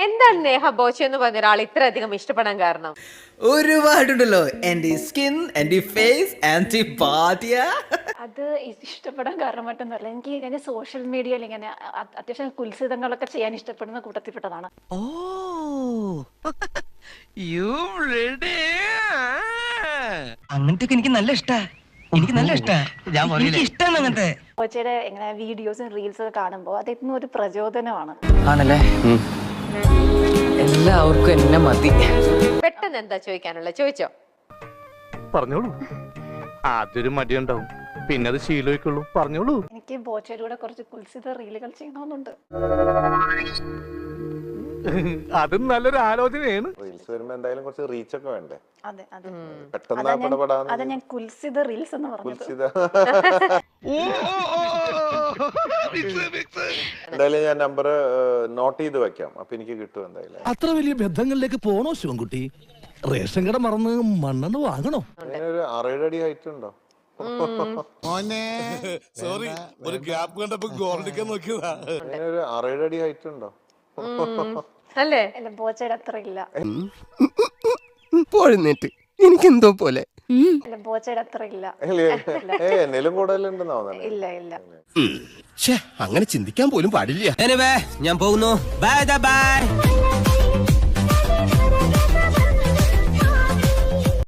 എന്താണ് നേഹ ബോച്ച എന്ന് പറഞ്ഞ ഒരാൾ ഇത്രയധികം ഇഷ്ടപ്പെടാൻ കാരണം? ഒരുപാടുണ്ടല്ലോ. എന്റെ സ്കിൻ, എന്റെ ഫേസ്, എന്റെ ബാധ്യ. അത് ഇഷ്ടപ്പെടാൻ കാരണം മറ്റൊന്നുമല്ല, എനിക്ക് ഇങ്ങനെ സോഷ്യൽ മീഡിയയിൽ ഇങ്ങനെ അത്യാവശ്യം കുൽസിതങ്ങളൊക്കെ ചെയ്യാൻ ഇഷ്ടപ്പെടുന്ന കൂട്ടത്തിൽപ്പെട്ടതാണ്. ഓ യു റെഡി? അങ്ങനത്തെ എനിക്ക് നല്ല ഇഷ്ടാ. എനിക്ക് നല്ല ഇഷ്ടാ. എനിക്ക് ഇഷ്ടമാണ് അങ്ങനത്തെ. ബോച്ചയുടെ ഇങ്ങനെ വീഡിയോസും റീൽസും ഒക്കെ കാണുമ്പോൾ അതെന്നും ഒരു പ്രചോദനമാണ്. ആണല്ലേ? എല്ലാവർക്കും എന്നെ മതി. പെട്ടെന്ന് എന്താ ചോദിക്കാനുള്ള? ചോദിച്ചോ. പറഞ്ഞോളൂ. ആദ്യൊരു മടിയുണ്ടാവും, പിന്നെ അത് ശീലമായിക്കുള്ളൂ. പറഞ്ഞോളൂ. എനിക്ക് ബോച്ചയുടെ കൂടെ കുറച്ച് കുൽസിത റീലുകൾ ചെയ്യണമെന്നുണ്ട്. അതും നല്ലൊരു ആലോചനയാണ്. റീൽസ് വരുമ്പോ എന്തായാലും കുറച്ച് റീച്ച് ഒക്കെ വേണ്ടേ? അതെ അതെ, പെട്ടെന്ന് ഞാൻ കുൽസിത റീൽസ് എന്ന് പറഞ്ഞത്. എന്തായാലും ഞാൻ നമ്പർ നോട്ട് ചെയ്ത് വെക്കാം, അപ്പൊ എനിക്ക് കിട്ടും എന്തായാലും. അത്ര വലിയ ബന്ധങ്ങളിലേക്ക് പോണോ ശിവൻകുട്ടി? റേഷൻ കട മറന്ന് മണ്ണെണ്ണ വാങ്ങണോ? അതിനൊരു 6-7 അടി ഹൈറ്റ് ഉണ്ടോ? സോറി, ഒരു ഗ്യാപ്പ് കണ്ടപ്പോ ഗോൾഡിക്കാൻ നോക്കിയതാ. അതിനൊരു 6-7 അടി ഹൈറ്റ് ഉണ്ടോ? അല്ലേ? അല്ല, ബോച്ചയുടെ അത്ര ഇല്ല. പോഴുന്നേറ്റ് എനിക്കെന്തോ പോലെ. അല്ല, ബോച്ചയുടെ അത്ര ഇല്ല. എന്നേലും കൂടുതലുണ്ടെന്നാ തോന്നുന്നത്. ഇല്ല ഇല്ല. അങ്ങനെ ചിന്തിക്കാൻ പോലും പാടില്ല. ഞാൻ പോകുന്നു. Bye bye.